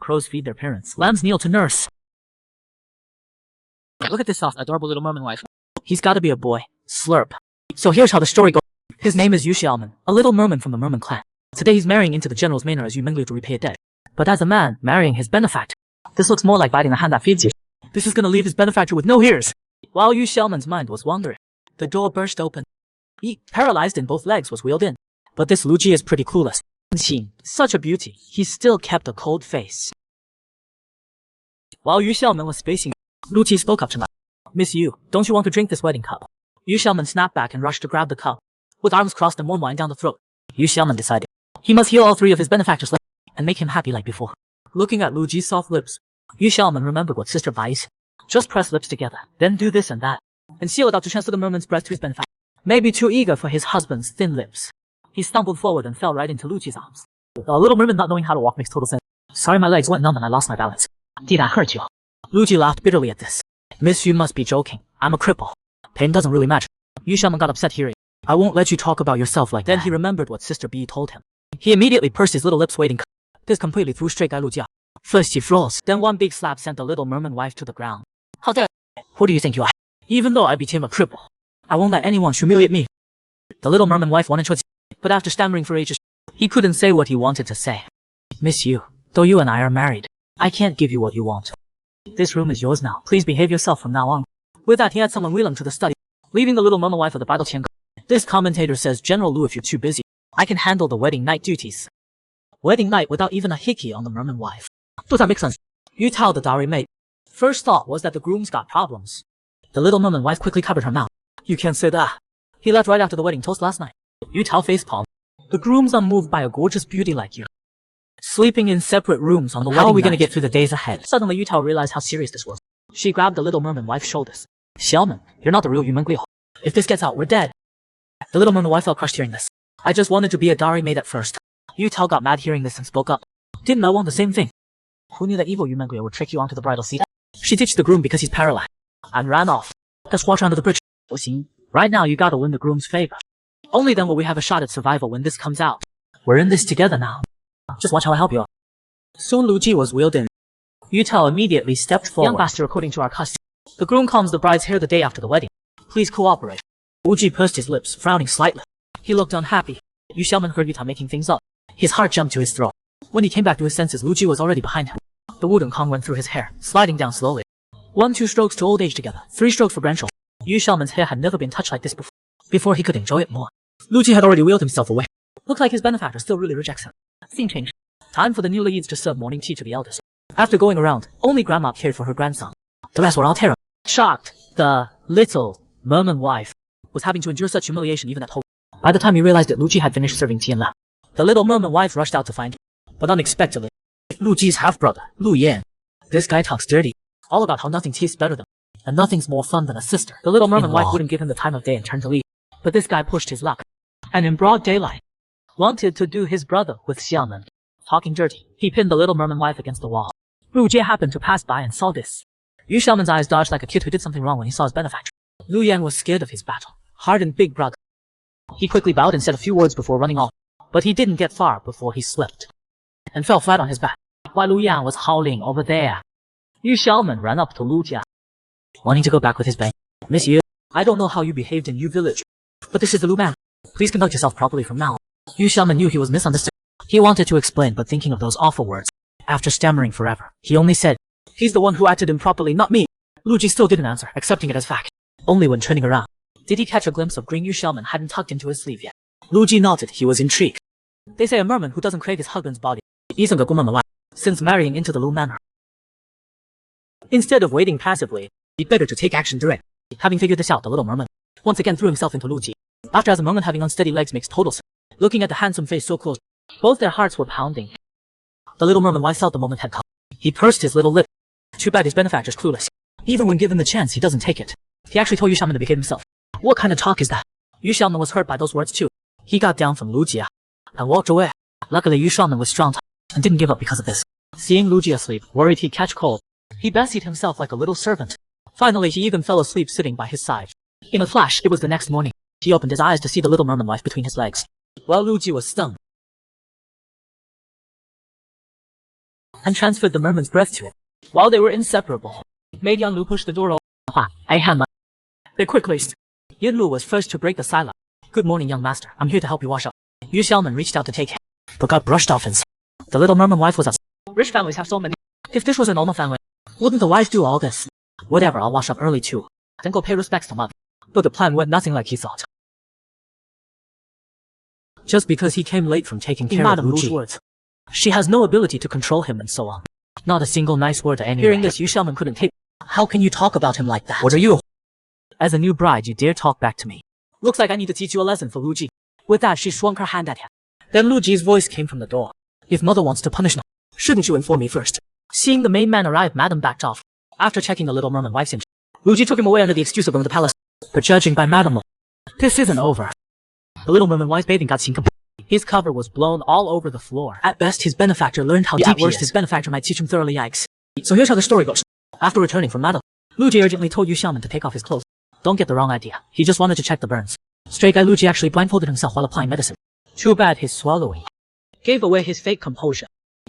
crows feed their parents. Lambs kneel to nurse. Look at this soft, adorable little merman wife. He's gotta be a boy. Slurp. So here's how the story goes. His name is Yu Xiaoman, a little merman from the merman clan. Today he's marrying into the general's manor as Yu Menglu to repay a debt. But as a man, marrying his benefactor. This looks more like biting the hand that feeds you. This is gonna leave his benefactor with no ears. While Yu Xiaoman's mind was wandering, the door burst open. He, paralyzed in both legs, was wheeled in. But this Lu Ji is pretty clueless. Such a beauty, he still kept a cold face. While Yu Xiaoman was spacing, Lu Ji spoke up to him. Miss Yu, don't you want to drink this wedding cup? Yu Xiaoman snapped back and rushed to grab the cup. With arms crossed and warm wine down the throat, Yu Xiaoman decided he must heal all three of his benefactors and make him happy like before. Looking at Lu Ji's soft lips, Yu Xiaoman remembered what Sister Bai said. Just press lips together, then do this and that, and seal it out to transfer the merman's breath to his benefactor. Maybe too eager for his husband's thin lips, he stumbled forward and fell right into Lu Ji's arms. The little merman not knowing how to walk makes total sense. Sorry, my legs went numb and I lost my balance. Did I hurt you? Lu Ji laughed bitterly at this. Miss, you must be joking. I'm a cripple. Pain doesn't really matter. Yu Xiaoman got upset hearing. I won't let you talk about yourself like that. Then he remembered what Sister B told him. He immediately pursed his little lips waiting. This completely threw straight guy Lu Ji. First he froze, then one big slap sent the little merman wife to the ground. How dare you? Who do you think you are? Even though I became a cripple, I won't let anyone humiliate me. The little merman wife wanted to, but after stammering for ages, he couldn't say what he wanted to say. Miss Yu, though you and I are married, I can't give you what you want. This room is yours now. Please behave yourself from now on. With that, he had someone wheel him to the study, leaving the little merman wife of the bridal chamber. This commentator says, General Lu, if you're too busy, I can handle the wedding night duties. Wedding night without even a hickey on the merman wife. Does that make sense? You tell the dowry maid. First thought was that the groom's got problems. The little merman wife quickly covered her mouth. You can't say that. He left right after the wedding toast last night. You tell facepalm. The groom's unmoved by a gorgeous beauty like you. Sleeping in separate rooms on the wedding night. How are we gonna get through the days ahead? Suddenly Yu Tao realized how serious this was. She grabbed the little merman wife's shoulders. Xiaoman, you're not the real Yu Mengli. If this gets out, we're dead. The little merman wife felt crushed hearing this. I just wanted to be a dowry maid at first. Yu Tao got mad hearing this and spoke up. Didn't I want the same thing? Who knew that evil Yu Mengli would trick you onto the bridal seat? She ditched the groom because he's paralyzed and ran off. Let's watch under the bridge. Right now you gotta win the groom's favor. Only then will we have a shot at survival when this comes out. We're in this together now. Just watch how I help you. Soon Lu Ji was wheeled in. Yu Tao immediately stepped forward. Young master, according to our custom, the groom combs the bride's hair the day after the wedding. Please cooperate. Lu Ji pursed his lips, frowning slightly. He looked unhappy. Yu Xiaoman heard Yu Tao making things up. His heart jumped to his throat. When he came back to his senses, Lu Ji was already behind him. The wooden Kong went through his hair, sliding down slowly. 1-2 strokes to old age together, 3 strokes for grandchildren. Yu Xiaoman's hair had never been touched like this before he could enjoy it more. Lu Ji had already wheeled himself away. Looked like his benefactor still really rejects him. Scene change. Time for the new leads to serve morning tea to the elders. After going around, only grandma cared for her grandson. The rest were all terror. Shocked, the little merman wife was having to endure such humiliation even at home. By the time he realized it, Lu Ji had finished serving tea and left. The little merman wife rushed out to find him. But unexpectedly, Lu Ji's half-brother, Lu Yan. This guy talks dirty. All about how nothing tastes better than, and nothing's more fun than a sister. The little merman wife wouldn't give him the time of day and turned to leave. But this guy pushed his luck. And in broad daylight, wanted to do his brother with Xiaoman. Talking dirty, he pinned the little merman wife against the wall. Lu Jie happened to pass by and saw this. Yu Xiaoman's eyes dodged like a kid who did something wrong when he saw his benefactor. Lu Yan was scared of his battle, hardened big brother. He quickly bowed and said a few words before running off. But he didn't get far before he slipped and fell flat on his back. While Lu Yan was howling over there, Yu Xiaoman ran up to Lu Jia, wanting to go back with his bang. Miss Yu, I don't know how you behaved in Yu village, but this is the Lu man. Please conduct yourself properly from now on. Yu Xiaoman knew he was misunderstood. He wanted to explain, but thinking of those awful words, after stammering forever, he only said, he's the one who acted improperly, not me. Lu Ji still didn't answer, accepting it as fact. Only when turning around did he catch a glimpse of green Yu Xiaoman hadn't tucked into his sleeve yet. Lu Ji nodded, he was intrigued. They say a merman who doesn't crave his husband's body isn't a good merman since marrying into the Lu manor. Instead of waiting passively, he'd better to take action direct. Having figured this out, the little merman once again threw himself into Lu Ji. After as a merman having unsteady legs makes total sense. Looking at the handsome face so close, both their hearts were pounding. The little merman wife felt the moment had come. He pursed his little lip. Too bad his benefactor's clueless. Even when given the chance, he doesn't take it. He actually told Yu Xiaoman to behave himself. What kind of talk is that? Yu Xiaoman was hurt by those words too. He got down from Lu Jia and walked away. Luckily Yu Xiaoman was strong and didn't give up because of this. Seeing Lu Jia asleep, worried he'd catch cold, he busied himself like a little servant. Finally he even fell asleep sitting by his side. In a flash, it was the next morning. He opened his eyes to see the little merman wife between his legs. While Lu Ji was stunned, and transferred the merman's breath to it. While they were inseparable, made Yang Lu push the door open. I had my... They quickly... Yin Lu was first to break the silence. Good morning, young master. I'm here to help you wash up. Yu Xiaoman reached out to take him, but got brushed off inside. The little merman wife was upset. Rich families have so many. If this was a normal family, wouldn't the wife do all this? Whatever, I'll wash up early too. Then go pay respects to mother. But the plan went nothing like he thought. Just because he came late from taking care of Lu's words. She has no ability to control him and so on. Not a single nice word to anyone. Hearing this, Yu Xiaoman couldn't take. How can you talk about him like that? What are you? As a new bride, you dare talk back to me. Looks like I need to teach you a lesson for Lu Ji. With that, she swung her hand at him. Then Lu Ji's voice came from the door. If mother wants to punish me, shouldn't you inform me first? Seeing the main man arrive, Madam backed off. After checking the little merman wife's interest, Lu Ji took him away under the excuse of going to the palace. But judging by Madam Lu, this isn't over. The little merman wife's bathing got seen complete. His cover was blown all over the floor. At best, his benefactor learned how deep. At worst, his benefactor might teach him thoroughly. Yikes. So here's how the story goes. After returning from Madam, Lu Ji urgently told Yu Xiaoman to take off his clothes. Don't get the wrong idea. He just wanted to check the burns. Stray guy Lu Ji actually blindfolded himself while applying medicine. Too bad his swallowing gave away his fake composure.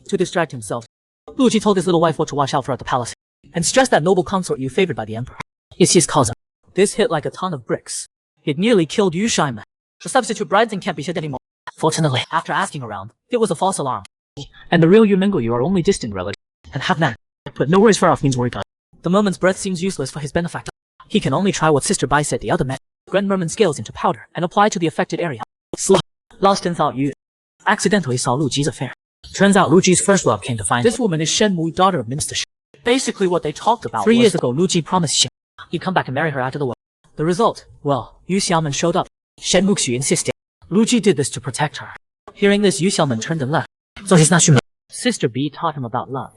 To distract himself, Lu Ji told his little wife what to watch out for at the palace, and stressed that noble consort you favored by the emperor is his cousin. This hit like a ton of bricks. It nearly killed Yu Xiaoman. The substitute bridesmaid can't be hid anymore. Fortunately, after asking around, it was a false alarm. And the real Yu Mingo you are only distant relative, and have none. But no worries far off means worry gone. The merman's breath seems useless for his benefactor. He can only try what Sister Bai said the other met. Grind merman scales into powder and apply to the affected area. Lost in thought, Yu accidentally saw Lu Ji's affair. Turns out Lu Ji's first love came to find this woman is Shen Mu, daughter of Minister Shi. Basically what they talked about 3 years ago, Lu Ji promised Shi he'd come back and marry her after the war. The result? Well, Yu Xiaoman showed up. Shen Muxu insisted Lu Ji did this to protect her. Hearing this, Yu Xiaoman turned and left. So he's not human. Sister B taught him about love.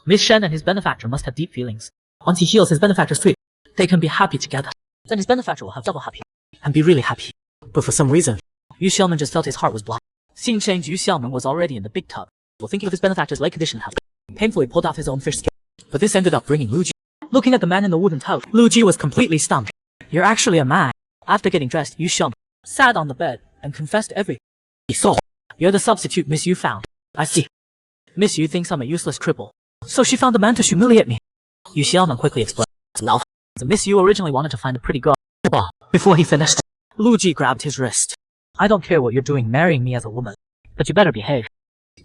Miss Shen and his benefactor must have deep feelings. Once he heals his benefactor's feet, they can be happy together. Then his benefactor will have double happy. And be really happy. But for some reason, Yu Xiaoman just felt his heart was blocked. Seeing change, Yu Xiaoman was already in the big tub. While thinking of his benefactor's leg condition health, painfully pulled off his own fish skin. But this ended up bringing Lu Ji. Looking at the man in the wooden tub, Lu Ji was completely stumped. You're actually a man. After getting dressed, Yu Xiaoman sat on the bed and confessed everything he saw. You're the substitute Miss Yu found. I see. Miss Yu thinks I'm a useless cripple, so she found a man to humiliate me. Yu Xiaoman quickly explained. No. So Miss Yu originally wanted to find a pretty girl. Before he finished, Lu Ji grabbed his wrist. I don't care what you're doing marrying me as a woman, but you better behave.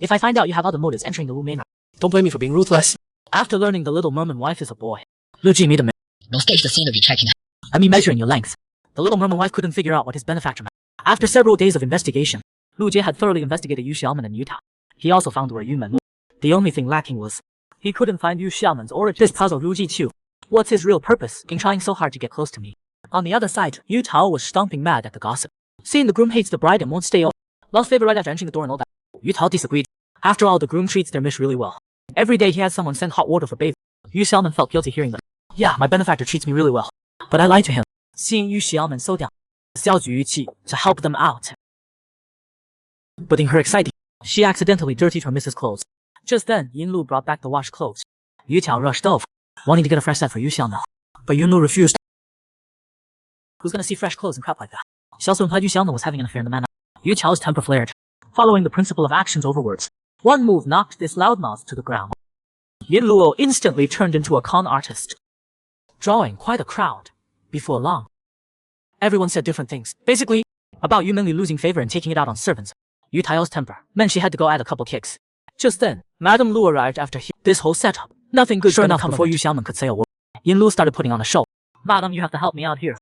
If I find out you have other motives entering the Wu Main, don't blame me for being ruthless. After learning the little merman wife is a boy, Lu Ji made a Don't stage the scene of you checking. measuring your length. The little merman wife couldn't figure out what his benefactor meant. After several days of investigation, Lu Jie had thoroughly investigated Yu Xiaoman and Yu Tao. He also found where Yu Men lived. The only thing lacking was he couldn't find Yu Xiaoman's origin. This puzzled Lu Ji too. What's his real purpose in trying so hard to get close to me? On the other side, Yu Tao was stomping mad at the gossip. Seeing the groom hates the bride and won't stay over. Lost favor right after entering the door and all that. Yu Tao disagreed. After all, the groom treats their mish really well. Every day he has someone send hot water for bathing. Yu Xiaoman felt guilty hearing that. Yeah, my benefactor treats me really well, but I lied to him. Seeing Yu Xiaoman so down, Xiao Ju Yuqi to help them out. But in her exciting, she accidentally dirtied her missus' clothes. Just then, Yin Lu brought back the washed clothes. Yu Tao rushed over, wanting to get a fresh set for Yu Xiaoman, but Yin Lu refused. Who's gonna see fresh clothes and crap like that? She also implied Yu Xiaoman was having an affair in the manor. Yu Tao's temper flared, following the principle of actions over words. One move knocked this loudmouth to the ground. Yin Luo instantly turned into a con artist, drawing quite a crowd. Before long, everyone said different things. Basically, about Yu Minli losing favor and taking it out on servants. Yu Tao's temper meant she had to go add a couple kicks. Just then, Madame Lu arrived after this whole setup. Nothing good sure enough before Yu Xiaoman could say a word. Yin Lu started putting on a show. Madam, you have to help me out here.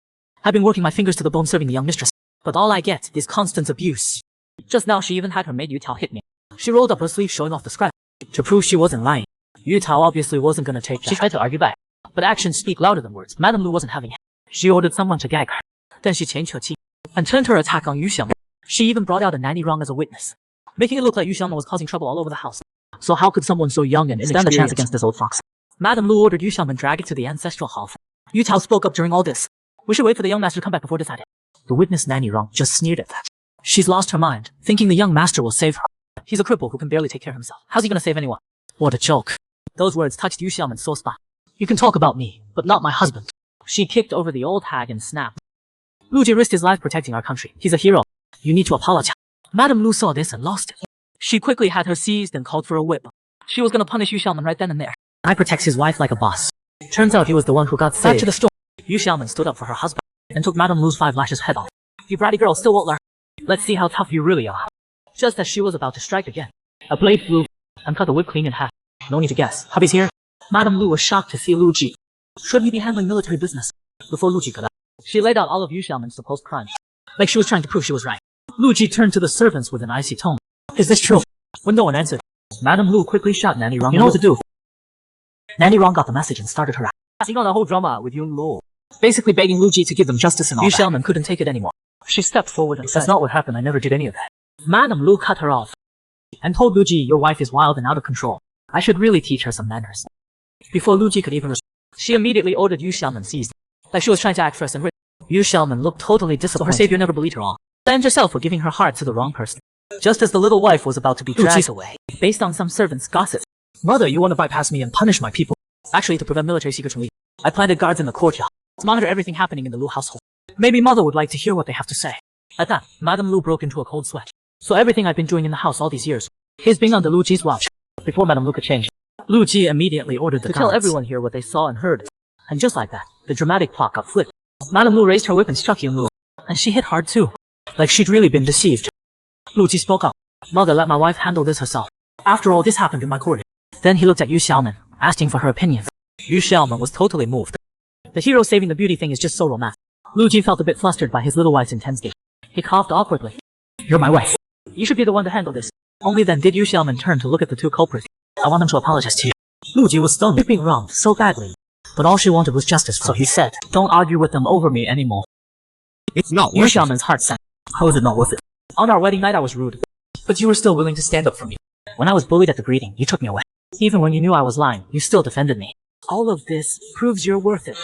I've been working my fingers to the bone serving the young mistress, but all I get is constant abuse. Just now she even had her maid Yu Tao hit me. She rolled up her sleeve showing off the scratch to prove she wasn't lying. Yu Tao obviously wasn't gonna take that. She tried to argue back, but actions speak louder than words. Madame Lu wasn't having it. She ordered someone to gag her. Then she changed her team and turned her attack on Yu Xiaoman. She even brought out a nanny Rong as a witness, making it look like Yu Xiaoman was causing trouble all over the house. So how could someone so young and inexperienced stand a chance against this old fox? Madame Lu ordered Yu Xiaoman dragged to the ancestral hall. Yu Tao spoke up during all this. We should wait for the young master to come back before deciding. The witness nanny Rong just sneered at that. She's lost her mind, thinking the young master will save her. He's a cripple who can barely take care of himself. How's he gonna save anyone? What a joke. Those words touched Yu Xiaoman's sore spot. You can talk about me, but not my husband. She kicked over the old hag and snapped. Lu Ji risked his life protecting our country. He's a hero. You need to apologize. Madame Lu saw this and lost it. She quickly had her seized and called for a whip. She was gonna punish Yu Xiaoman right then and there. I protects his wife like a boss. Turns out he was the one who got saved. Back to the store. Yu Xiaoman stood up for her husband and took Madame Lu's 5 lashes head off. You bratty girl still won't learn. Let's see how tough you really are. Just as she was about to strike again, a blade flew and cut the whip clean in half. No need to guess. Hubby's here. Madame Lu was shocked to see Lu Ji. Should he be handling military business? Before Lu Ji could act, she laid out all of Yu Xiaoman's supposed crimes. Like she was trying to prove she was right. Lu Ji turned to the servants with an icy tone. Is this true? When no one answered, Madame Lu quickly shot Nanny Rong. You know what to do. Nanny Rong got the message and started her acting on the whole drama with Yun Lu, basically begging Lu Ji to give them justice and all. Yu Xiaoman couldn't take it anymore. She stepped forward and said, "That's not what happened. I never did any of that." Madame Lu cut her off and told Lu Ji, "Your wife is wild and out of control. I should really teach her some manners." Before Lu Ji could even respond, she immediately ordered Yu Xiaoman seized. Like she was trying to act fresh and rich. Yu Xiaoman looked totally disappointed. So her savior never believed her all. And herself for giving her heart to the wrong person. Just as the little wife was about to be dragged away, based on some servants' gossip. Mother, you want to bypass me and punish my people. Actually, to prevent military secrets from leaking, I planted guards in the courtyard to monitor everything happening in the Lu household. Maybe mother would like to hear what they have to say. At that, Madame Lu broke into a cold sweat. So everything I've been doing in the house all these years is being under Lu Ji's watch. Before Madame Lu could change, Lu Ji immediately ordered the guards to tell everyone here what they saw and heard. And just like that, the dramatic plot got flipped. Madame Lu raised her whip and struck Yun Lu. And she hit hard too. Like she'd really been deceived. Lu Ji spoke up. Mother, let my wife handle this herself. After all, this happened in my court. Then he looked at Yu Xiaoman, asking for her opinion. Yu Xiaoman was totally moved. The hero saving the beauty thing is just so romantic. Lu Ji felt a bit flustered by his little wife's intensity. He coughed awkwardly. You're my wife. You should be the one to handle this. Only then did Yu Xiaoman turn to look at the two culprits. I want them to apologize to you. Lu Ji was stunned. You're being wronged so badly. But all she wanted was justice. So he said, don't argue with them over me anymore. It's not Yu worth it. Xiaoman's heart sank. How is it not worth it? On our wedding night I was rude. But you were still willing to stand up for me. When I was bullied at the greeting, you took me away. Even when you knew I was lying, you still defended me. All of this proves you're worth it.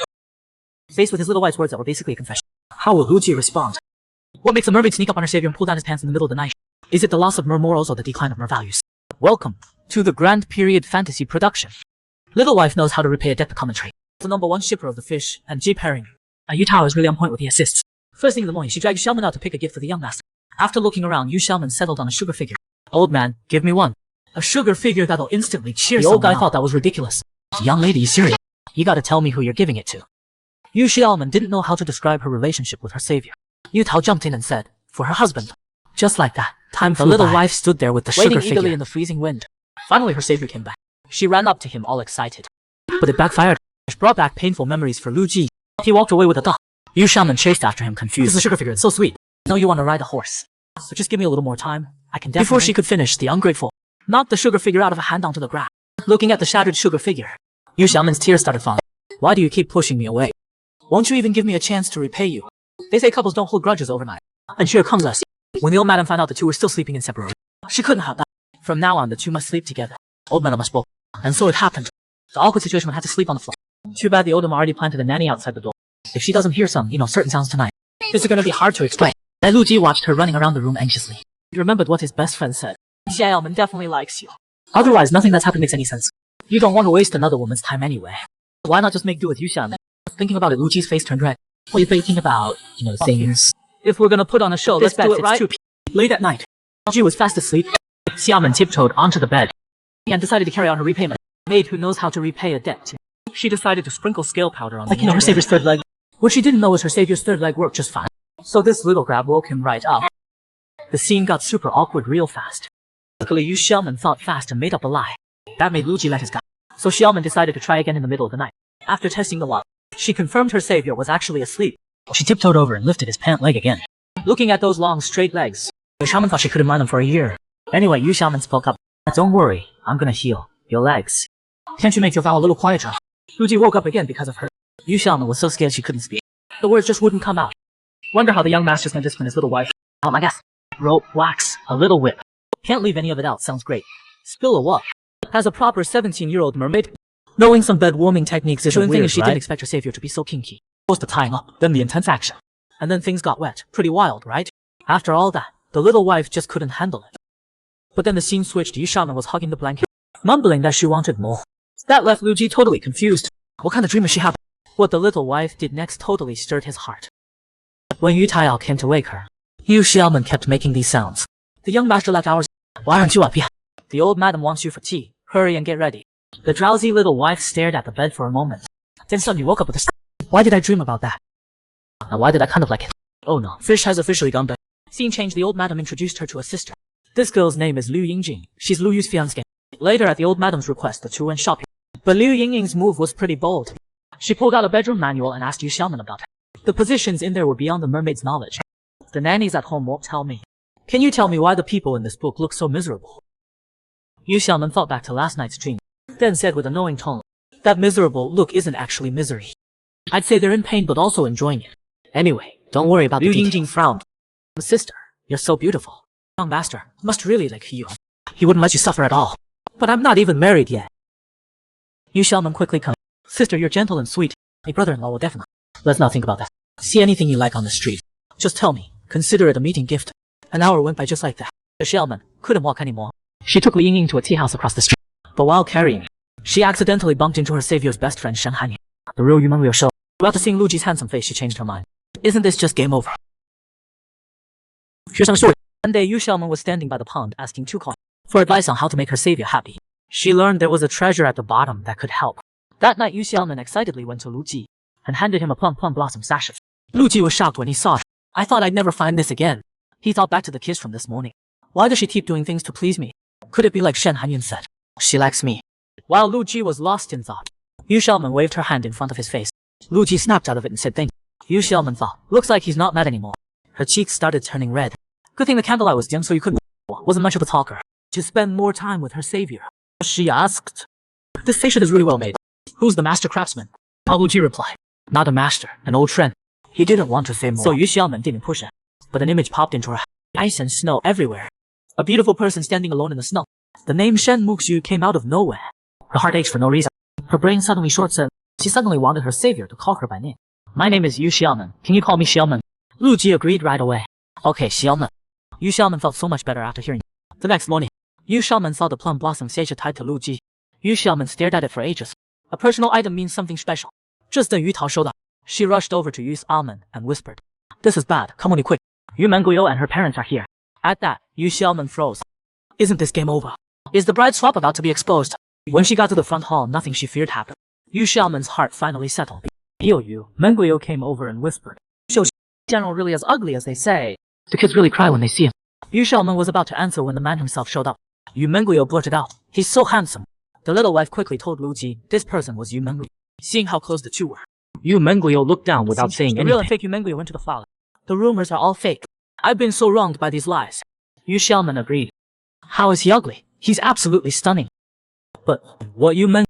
Faced with his little wife's words that were basically a confession, how will Lu Ji respond? What makes a mermaid sneak up on her savior and pull down his pants in the middle of the night? Is it the loss of mer morals or the decline of mer values? Welcome to the Grand Period Fantasy production. Little wife knows how to repay a debt commentary. The #1 shipper of the fish and Jeep herring. Yu Tao is really on point with the assists. First thing in the morning, she dragged Xiaoman out to pick a gift for the young master. After looking around, Yu Xiaoman settled on a sugar figure. Old man, give me one. A sugar figure that'll instantly cheer someone. The old guy thought that was ridiculous. Young lady, you serious? You gotta tell me who you're giving it to. Yu Xiaoman didn't know how to describe her relationship with her savior. Yu Tao jumped in and said, for her husband. Just like that, time flew by. The little wife stood there with the sugar figure, eagerly in the freezing wind. Finally her savior came back. She ran up to him all excited. But it backfired. It brought back painful memories for Lu Ji. He walked away with a thought. Yu Xiaoman chased after him confused. This is a sugar figure, it's so sweet. No, you want to ride a horse. So just give me a little more time. I can definitely... Before she could finish, the ungrateful knocked the sugar figure out of her hand onto the ground. Looking at the shattered sugar figure, Yu Xiaoman's tears started falling. Why do you keep pushing me away? Won't you even give me a chance to repay you? They say couples don't hold grudges overnight. And here comes us. When the old madam found out the two were still sleeping inseparably, she couldn't have that. From now on, the two must sleep together. Old madam spoke. And so it happened. The awkward situation had to sleep on the floor. Too bad the old already planted a nanny outside the door. If she doesn't hear some, certain sounds tonight, this is gonna be hard to explain. Then Lu Ji watched her running around the room anxiously. He remembered what his best friend said. Xiaoman definitely likes you. Otherwise, nothing that's happened makes any sense. You don't want to waste another woman's time anyway. Why not just make do with Yu Xiaoman? Thinking about it, Lu Ji's face turned red. What are you thinking about? Things. If we're gonna put on a show, let's do it right. Late at night, Lu Ji was fast asleep. Xiaoman tiptoed onto the bed and decided to carry on her repayment. Maid who knows how to repay a debt. She decided to sprinkle scale powder on her savior's third leg. What she didn't know was her savior's third leg worked just fine. So this little grab woke him right up. The scene got super awkward real fast. Luckily, Yu Xiaoman thought fast and made up a lie. That made Lu Ji let his guard. So Xiaoman decided to try again in the middle of the night. After testing the lock, she confirmed her savior was actually asleep. She tiptoed over and lifted his pant leg again. Looking at those long, straight legs, Yu Xiaoman thought she couldn't mind them for a year. Anyway, Yu Xiaoman spoke up. Don't worry, I'm gonna heal your legs. Can't you make your vow a little quieter? Lu Ji woke up again because of her. Yu Xiaoman was so scared she couldn't speak. The words just wouldn't come out. Wonder how the young master's gonna discipline his little wife. Oh my gosh. Rope, wax, a little whip. Can't leave any of it out, sounds great. Spill a what? As a proper 17-year-old mermaid, knowing some bed warming techniques isn't weird, thing is she didn't expect her savior to be so kinky. First the tying up, then the intense action. And then things got wet. Pretty wild, right? After all that, the little wife just couldn't handle it. But then the scene switched. Yu Xiaoman was hugging the blanket, mumbling that she wanted more. That left Lu Ji totally confused. What kind of dream is she having? What the little wife did next totally stirred his heart. When Yu Tao came to wake her, Yu Xiaoman kept making these sounds. The young master left hours. Why aren't you up yet? The old madam wants you for tea. Hurry and get ready. The drowsy little wife stared at the bed for a moment. Then suddenly woke up with a start. Why did I dream about that? Now why did I kind of like it? Oh no, Fish has officially gone back. Scene change, the old madam introduced her to a sister. This girl's name is Liu Yingjing. She's Liu Yu's fiancée. Later, at the old madam's request, the two went shopping. But Liu Yingjing's move was pretty bold. She pulled out a bedroom manual and asked Yu Xiaoman about it. The positions in there were beyond the mermaid's knowledge. The nannies at home won't tell me. Can you tell me why the people in this book look so miserable? Yu Xiaoman thought back to last night's dream, then said with a knowing tone, that miserable look isn't actually misery. I'd say they're in pain but also enjoying it. Anyway, don't worry about Liu Yingjing frowned. Sister, you're so beautiful. Young master must really like you. He wouldn't let you suffer at all. But I'm not even married yet. Yu Xiaoman quickly come. Sister, you're gentle and sweet. My brother-in-law will definitely. Let's not think about that. See anything you like on the street. Just tell me. Consider it a meeting gift. An hour went by just like that. Yu Xiaoman couldn't walk anymore. She took Li Yingying to a tea house across the street. But while carrying it, she accidentally bumped into her savior's best friend Shen Hanyin. The real Yu Mengguo show. After seeing Lu Ji's handsome face, she changed her mind. Isn't this just game over? Here's some story. One day, Yu Xiaoman was standing by the pond asking Tuko for advice on how to make her savior happy. She learned there was a treasure at the bottom that could help. That night, Yu Xiaoman excitedly went to Lu Ji and handed him a plum blossom sachet. Lu Ji was shocked when he saw it. I thought I'd never find this again. He thought back to the kiss from this morning. Why does she keep doing things to please me? Could it be like Shen Hanyin said? She likes me. While Lu Ji was lost in thought, Yu Xiaoman waved her hand in front of his face. Lu Ji snapped out of it and said thank you. Yu Xiaoman thought, looks like he's not mad anymore. Her cheeks started turning red. Good thing the candlelight was dim so you couldn't. Wasn't much of a talker. To spend more time with her savior. She asked. This sachet is really well made. Who's the master craftsman? Lu Ji replied. Not a master, an old friend. He didn't want to say more. So Yu Xiaoman didn't push it. But an image popped into her. Ice and snow everywhere. A beautiful person standing alone in the snow. The name Shen Muxu came out of nowhere. Her heart ached for no reason. Her brain suddenly short-circuited. She suddenly wanted her savior to call her by name. My name is Yu Xiaoman. Can you call me Xiaoman? Lu Ji agreed right away. Okay, Xiaoman. Yu Xiaoman felt so much better after hearing it. The next morning, Yu Xiaoman saw the plum blossom sachet tied to Lu Ji. Yu Xiaoman stared at it for ages. A personal item means something special. Just then Yu Tao showed up. She rushed over to Yu Xiaoman and whispered, this is bad. Come on, you quick. Yu Mengguo and her parents are here. At that, Yu Xiaoman froze. Isn't this game over? Is the bride swap about to be exposed? When she got to the front hall, nothing she feared happened. Yu Xiaoman's heart finally settled. Yu Mengguo came over and whispered, Shou General really as ugly as they say. The kids really cry when they see him. Yu Xiaoman was about to answer when the man himself showed up. Yu Mengguo blurted out, he's so handsome. The little wife quickly told Lu Ji this person was Yu Mengguo. Seeing how close the two were, Yu Mengguo looked down without saying anything. The real and fake Yu Mengguo went to the flower. The rumors are all fake. I've been so wronged by these lies. Yu Xiaoman agreed. How is he ugly? He's absolutely stunning. But what Yu Mengguo